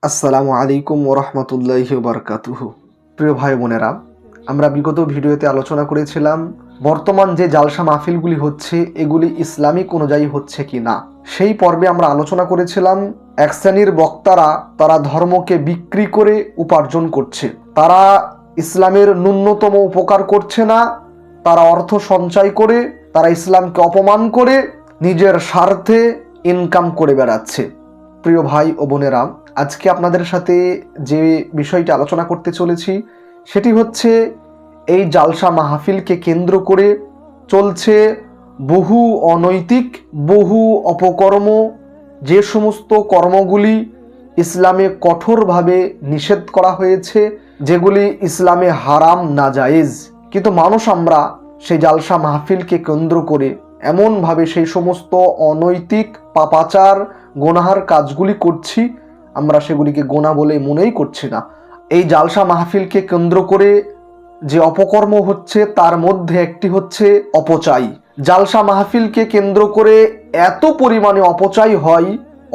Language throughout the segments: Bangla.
আসসালামু আলাইকুম ওরহমতুল্লাহি বারকাতুহু। প্রিয় ভাই বোনেরা, আমরা বিগত ভিডিওতে আলোচনা করেছিলাম বর্তমান যে জালসা মাহফিলগুলি হচ্ছে এগুলি ইসলামিক অনুযায়ী হচ্ছে কি না। সেই পর্বে আমরা আলোচনা করেছিলাম এক শ্রেণীর বক্তারা তারা ধর্মকে বিক্রি করে উপার্জন করছে, তারা ইসলামের ন্যূনতম উপকার করছে না, তারা অর্থ সঞ্চয় করে তারা ইসলামকে অপমান করে নিজের স্বার্থে ইনকাম করে বেড়াচ্ছে। প্রিয় ভাই ও বোনেরা, আজকে আপনাদের সাথে যে বিষয়টি আলোচনা করতে চলেছি সেটি হচ্ছে এই জালসা মাহফিলকে কেন্দ্র করে চলছে বহু অনৈতিক, বহু অপকর্ম, যে সমস্ত কর্মগুলি ইসলামে কঠোরভাবে নিষেধ করা হয়েছে, যেগুলি ইসলামে হারাম নাজায়েজ, কিন্তু মানুষ আমরা সেই জালসা মাহফিলকে কেন্দ্র করে এমনভাবে সেই সমস্ত অনৈতিক পাপাচার গোনাহার কাজগুলি করছি, আমরা সেগুলিকে গোনা বলে মনেই করছি না। এই জালসা মাহফিলকে কেন্দ্র করে যে অপকর্ম হচ্ছে তার মধ্যে একটি হচ্ছে অপচয়। জালসা মাহফিলকে কেন্দ্র করে এত পরিমাণে অপচয় হয়,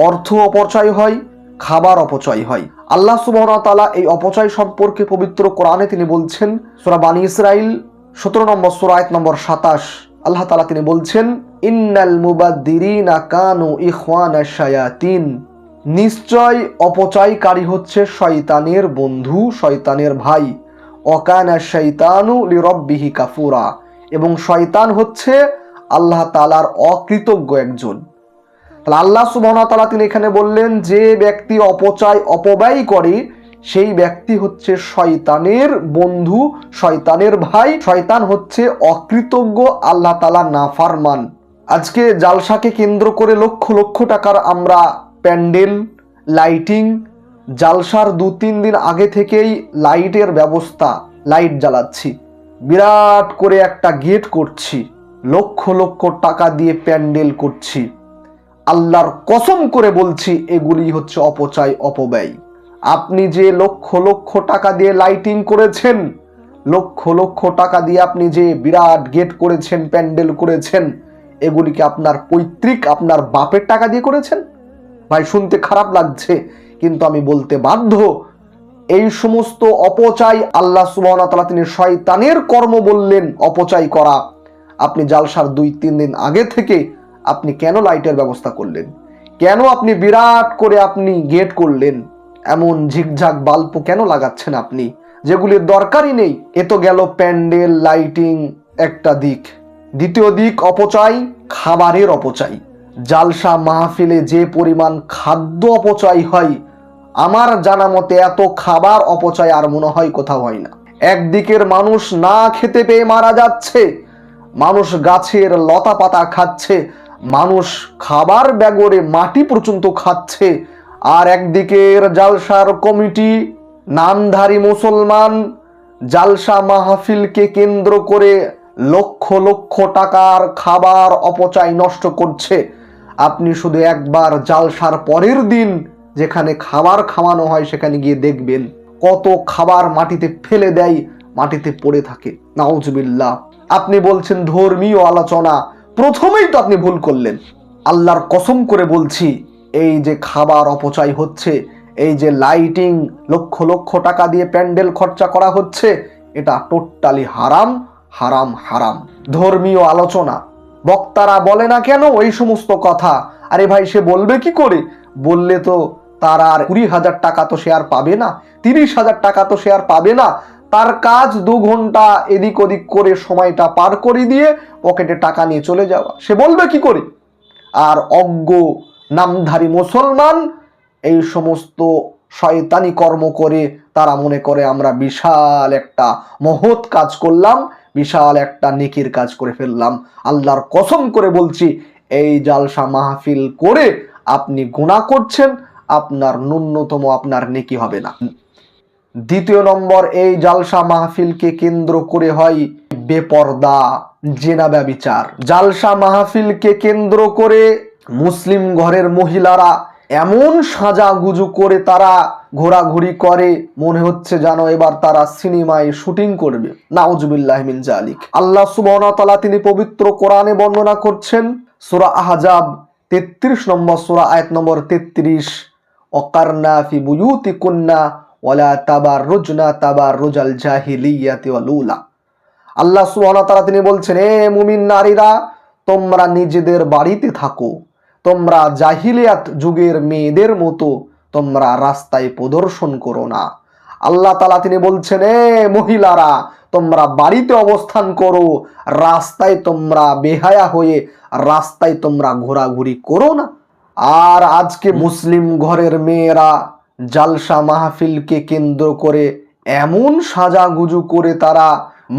অর্থ অপচয় হয়, খাবার অপচয় হয়। আল্লাহ সুবহানাহু ওয়া তাআলা এই অপচয় সম্পর্কে পবিত্র কোরআনে তিনি বলছেন, সূরা বানী ইসরাইল 17 নম্বর সূরা আয়াত নম্বর 27, আল্লাহ তাআলা তিনি বলছেন, ইন্নাল মুবাদ্দিরিনা কানু ইখওয়ানাশ শায়াতিন, নিশ্চয় অপচয়কারী হচ্ছে শয়তানের বন্ধু, শয়তানের ভাই। ওয়াকানা শাইতানু লিরাব্বিহি কাফুরা, এবং শয়তান হচ্ছে আল্লাহ তাআলার অকৃতজ্ঞ একজন। তাহলে আল্লাহ সুবহানাহু ওয়া তাআলা তিনি এখানে বললেন যে ব্যক্তি অপচয় অপব্যয় করে সেই ব্যক্তি হচ্ছে শয়তানের বন্ধু, শয়তানের ভাই, শয়তান হচ্ছে অকৃতজ্ঞ, আল্লাহ তাআলা নাফরমান। আজকে জালসাকে কেন্দ্র করে লক্ষ লক্ষ টাকার আমরা প্যান্ডেল, লাইটিং, জালসার 2-3 দিন আগে থেকেই লাইটের ব্যবস্থা, লাইট জ্বালাচ্ছি, বিরাট করে একটা গেট করছি, লক্ষ লক্ষ টাকা দিয়ে প্যান্ডেল করছি। আল্লাহর কসম করে বলছি এগুলি হচ্ছে অপচয় অপব্যয়। আপনি যে লক্ষ লক্ষ টাকা দিয়ে লাইটিং করেছেন, লক্ষ লক্ষ টাকা দিয়ে আপনি যে বিরাট গেট করেছেন, প্যান্ডেল করেছেন, এগুলিকে আপনার পৈতৃক, আপনার বাপের টাকা দিয়ে করেছেন? ভাই শুনতে খারাপ লাগছে কিন্তু আমি বলতে বাধ্য, এই সমস্ত অপচয় আল্লাহ সুবহানাহু ওয়া তাআলা তিনি শয়তানের কর্ম বললেন অপচয় করা। আপনি জালসার 2-3 দিন আগে থেকে আপনি কেন লাইটের ব্যবস্থা করলেন? কেন আপনি বিরাট করে আপনি গেট করলেন? এমন ঝিকঝাক বাল্ব কেন লাগাচ্ছেন আপনি, যেগুলির দরকারই নেই? এ তো গেল প্যান্ডেল লাইটিং একটা দিক। দ্বিতীয় দিক অপচয়, খাবারের অপচয়। জালসা মাহফিলে যে পরিমাণ খাদ্য অপচয় হয়, আমার জানা মতে এত খাবার অপচয় আর মনে হয় কোথাও হয় না। একদিকের মানুষ না খেতে পেয়ে মারা যাচ্ছে, মানুষ গাছের লতা পাতা খাচ্ছে, মানুষ খাবার ব্যাগরে মাটি পর্যন্ত খাচ্ছে, আর একদিকের জালসার কমিটি, নামধারী মুসলমান জালসা মাহফিলকে কেন্দ্র করে লক্ষ লক্ষ টাকার খাবার অপচয় নষ্ট করছে। আপনি শুধু একবার জালসার পরের দিন যেখানে খাবার খাওয়ানো হয় সেখানে গিয়ে দেখবেন কত খাবার মাটিতে ফেলে দেয়, মাটিতে পড়ে থাকে। নাউজুবিল্লাহ। আপনি বলছেন ধর্মীয় আলোচনা, প্রথমেই তো আপনি ভুল করলেন। আল্লাহর কসম করে বলছি, এই যে খাবার অপচয় হচ্ছে, এই যে লাইটিং লক্ষ লক্ষ টাকা দিয়ে প্যান্ডেল খরচা করা হচ্ছে, এটা টোটালি হারাম, হারাম, হারাম। ধর্মীয় আলোচনা বক্তারা বলে না কেন এই সমস্ত কথা? আরে ভাই সে বলবে কি করে? বললে তো তার আর 20,000 টাকা তো সে আর পাবে না, 30,000 টাকা তো সে আর পাবে না। তার কাজ 2 ঘন্টা এদিক ওদিক করে সময়টা পার করে দিয়ে পকেটে টাকা নিয়ে চলে যাওয়া। সে বলবে কি করে? আর অজ্ঞ নামধারী মুসলমান এই সমস্ত শয়তানি কর্ম করে তারা মনে করে আমরা বিশাল একটা মহৎ কাজ করলাম, বিশাল একটা নেকির কাজ করে ফেললাম। আল্লাহর কসম করে বলছি, এই জালসা মাহফিল করে আপনি গুনাহ করছেন, আপনার ন্যূনতম আপনার নেকি হবে না। দ্বিতীয় নম্বর, এই জালসা মাহফিলকে কেন্দ্র করে হয় বেপরদা, জেনা ব্যভিচার। জালসা মাহফিলকে কেন্দ্র করে মুসলিম ঘরের মহিলারা এমন সাজাগুজু করে তারা ঘোরাঘুরি করে, মনে হচ্ছে যেন এবার তারা সিনেমায় শুটিং করবে। নাউজুবিল্লাহি মিন জালিক। আল্লাহ সুবহানাহু ওয়া তাআলা তিনি পবিত্র কোরআনে বর্ণনা করছেন, সূরা আহজাব 33 নম্বর সূরা আয়াত নম্বর 33, ওয়াকারনা ফি বুয়ুতিকুন্না ওয়ালা তাবাররুজনা তাবাররুজাল জাহিলিয়াতি ওয়াল উলা। আল্লাহ সুবহানাহু ওয়া তাআলা তিনি বলছেন, হে মুমিন নারীরা, তোমরা নিজেদের বাড়িতে থাকো, তোমরা জাহিলিয়াত যুগের মেয়েদের মতো তোমরা রাস্তায় প্রদর্শন করো না। আল্লাহ তাআলা তিনি বলছেন, হে মহিলারা, তোমরা বাড়িতে অবস্থান করো, রাস্তায় তোমরা বেহায়া হয়ে রাস্তায় তোমরা ঘোরাঘুরি করো না। আর আজকে মুসলিম ঘরের মেয়েরা জালসা মাহফিলকে কেন্দ্র করে এমন সাজাগুজু করে তারা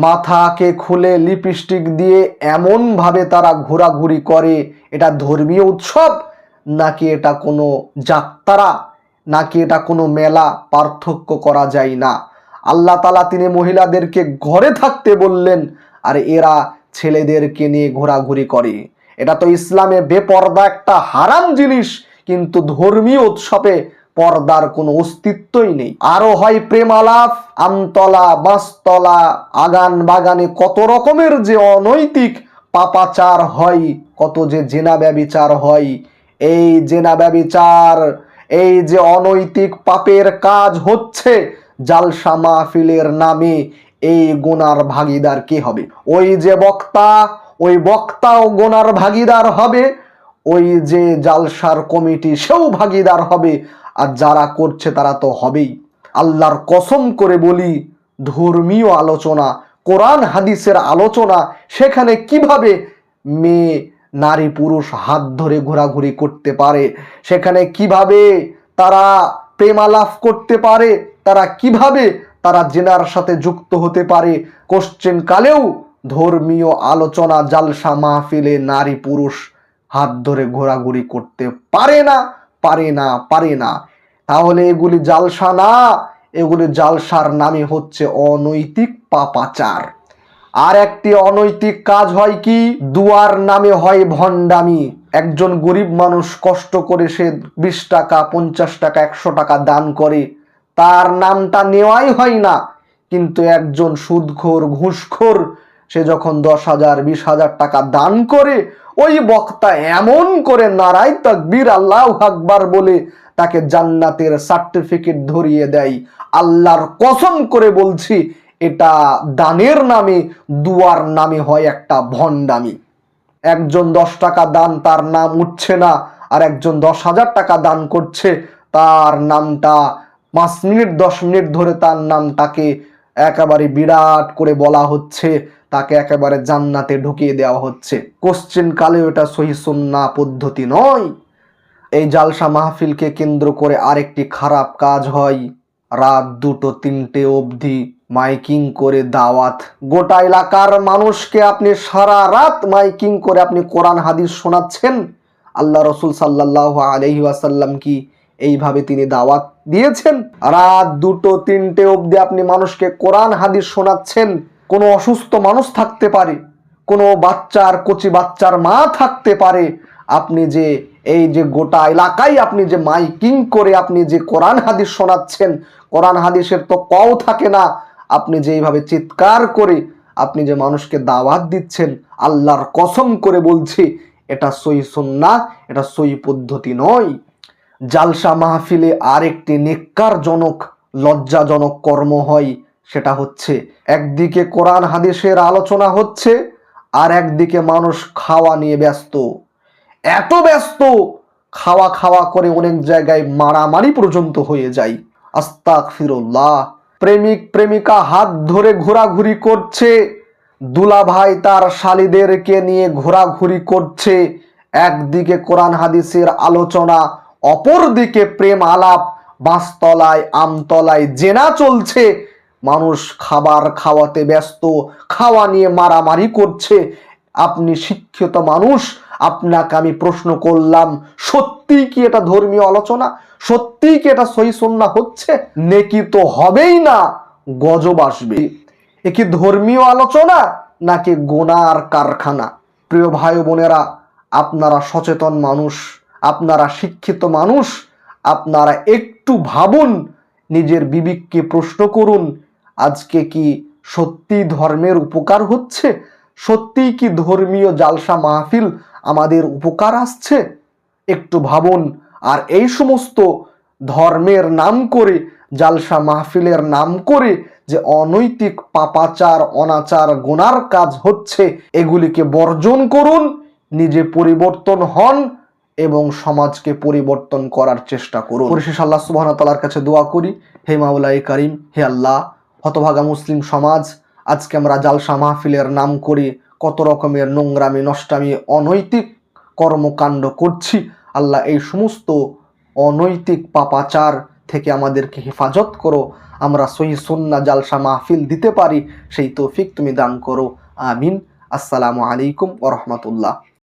মাথাকে খুলে লিপস্টিক দিয়ে এমন ভাবে তারা ঘোরাঘুরি করে, এটা ধর্মীয় উৎসব নাকি এটা কোনো যাত্রা নাকি এটা কোনো মেলা, পার্থক্য করা যায় না। আল্লাহ তাআলা তিনি মহিলাদেরকে ঘরে থাকতে বললেন, আর এরা ছেলেদেরকে নিয়ে ঘোরাঘুরি করে। এটা তো ইসলামে বেপর্দা একটা হারাম জিনিস, কিন্তু ধর্মীয় উৎসবে পর্দার কোনো অস্তিত্বই নেই। আরো হয় প্রেম আলাপ, আমতলা বাঁশতলা আগান বাগানে কত রকমের যে অনৈতিক পাপাচার হয়, কত যে জেনা ব্যভিচার হয়। এই জেনা ব্যভিচার, এই যে অনৈতিক পাপের কাজ হচ্ছে জালসা মাহফিলের নামে, এই গুনার ভাগীদার কে হবে? ওই যে বক্তা, ওই বক্তাও গুনার ভাগীদার হবে, ওই যে জালসার কমিটি সেও ভাগীদার হবে, আর যারা করছে তারা তো হবেই। আল্লাহর কসম করে বলি, ধর্মীয় আলোচনা, কোরআন হাদিসের আলোচনা, সেখানে কিভাবে মেয়ে নারী পুরুষ হাত ধরে ঘোরাঘুরি করতে পারে, সেখানে কিভাবে তারা প্রেমালাপ করতে পারে, তারা কিভাবে তারা জেনার সাথে যুক্ত হতে পারে, কোশ্চেন কালেও ধর্মীয় আলোচনা জালসা মাহফিলে নারী পুরুষ হাত ধরে ঘোরাঘুরি করতে পারে না, পারে না, পারে না। তাহলে এগুলি জালসা না, এগুলি জালসার নামে হচ্ছে অনৈতিক পাপাচার। আর একটি অনৈতিক কাজ হয় কি, দুয়ার নামে হয় ভণ্ডামি। একজন গরিব মানুষ কষ্ট করে সে 20 টাকা 50 টাকা 100 টাকা দান করে, তার নামটা নেওয়াই হয় না। কিন্তু একজন সুদখোর ঘুষখোর সে যখন 10,000 20,000 টাকা দান করে, ওই বক্তা এমন করে নারায়ে তাকবীর আল্লাহু আকবার বলে তাকে জান্নাতের সার্টিফিকেট ধরিয়ে দেয়। আল্লাহর কসম করে বলছি, এটা দানের নামে, দুয়ার নামে হয় একটা ভণ্ডামি। একজন 10 টাকা দান, তার নাম উঠছে না, আর একজন 10,000 টাকা দান করছে, তার নামটা 5 মিনিট 10 মিনিট ধরে তার নামটাকে একেবারে বিরাট করে বলা হচ্ছে, তাকে একেবারে জান্নাতে ঢুকিয়ে দেওয়া হচ্ছে। কোশ্চেন কালেও এটা সহি সুন্নাহ পদ্ধতি নয়। এই জালসা মাহফিলকে কেন্দ্র করে আরেকটি খারাপ কাজ হয়, রাত 2-3টে অবধি মাইকিং করে দাওয়াত। গোটা এলাকার মানুষকে আপনি সারা রাত মাইকিং করে আপনি কোরআন হাদিস শোনাচ্ছেন। আল্লাহ রসুল সাল্লাল্লাহু আলাইহি ওয়াসাল্লাম কি এইভাবে তিনি দাওয়াত দিয়েছেন? রাত 2-3টে অবধি আপনি মানুষকে কোরআন হাদিস শোনাচ্ছেন। কোনো অসুস্থ মানুষ থাকতে পারে, কোনো বাচ্চার কচি বাচ্চার মা থাকতে পারে, আপনি যে এই যে গোটা এলাকায় আপনি যে মাইকিং করে আপনি যে কোরআন হাদিস শোনাচ্ছেন, কোরআন হাদিসের তো কও থাকে না, আপনি যে এইভাবে চিৎকার করে আপনি যে মানুষকে দাওয়াত দিচ্ছেন, আল্লাহর কসম করে বলছি, এটা সহি সুন্নাহ, এটা সহি পদ্ধতি নয়। জালসা মাহফিলে আরেকটি নেক্কারজনক লজ্জাজনক কর্ম হয়, সেটা হচ্ছে একদিকে কোরআন হাদিসের আলোচনা হচ্ছে, আর একদিকে মানুষ খাওয়া নিয়ে ব্যস্ত। এত ব্যস্ত, খাওয়া খাওয়া করে অনেক জায়গায় মারামারি পর্যন্ত হয়ে যায়। আস্তাগফিরুল্লাহ। প্রেমিক প্রেমিকা হাত ধরে ঘোরাঘুরি করছে, দুলাভাই তার শালীদেরকে নিয়ে ঘোরাঘুরি করছে। একদিকে কোরআন হাদিসের আলোচনা, অপরদিকে প্রেম আলাপ, বাঁশতলায় আমতলায় জেনা চলছে। মানুষ খাবার খাওয়াতে ব্যস্ত, খাওয়া নিয়ে মারামারি করছে। আপনি শিক্ষিত মানুষ, আপনাকে আমি প্রশ্ন করলাম, সত্যি কি এটা ধর্মীয় আলোচনা? সত্যি কি এটা সহি সুন্নাহ হচ্ছে? নেকি তো হবেই না, গজব আসবে। এ কি ধর্মীয় আলোচনা নাকি গুনার কারখানা? প্রিয় ভাই বোনেরা, আপনারা সচেতন মানুষ, আপনারা শিক্ষিত মানুষ, আপনারা একটু ভাবুন, নিজের বিবেককে প্রশ্ন করুন, আজকে কি সত্যি ধর্মের উপকার হচ্ছে? সত্যি কি ধর্মীয় জালসা মাহফিল আমাদের উপকার আসছে? একটু ভাবুন। আর এই সমস্ত ধর্মের নাম করে, জালসা মাহফিলের নাম করে যে অনৈতিক পাপাচার, অনাচার, গুনার কাজ হচ্ছে, এগুলিকে বর্জন করুন, নিজে পরিবর্তন হন এবং সমাজকে পরিবর্তন করার চেষ্টা করুন। পরিশেষে আল্লাহ সুবহানাহু ওয়া তাআলার কাছে দোয়া করি, হে মাওলাই কারীম, হে আল্লাহ, হতভাগা মুসলিম সমাজ আজকে আমরা জালসা মাহফিলের নাম করে কত রকমের নোংরামি, নষ্টামি, অনৈতিক কর্মকাণ্ড করছি। আল্লাহ, এই সমস্ত অনৈতিক পাপাচার থেকে আমাদেরকে হেফাজত করো, আমরা সহি সুন্নাহ জালসা মাহফিল দিতে পারি সেই তৌফিক তুমি দান করো। আমিন। আসসালামু আলাইকুম ওয়া রাহমাতুল্লাহ।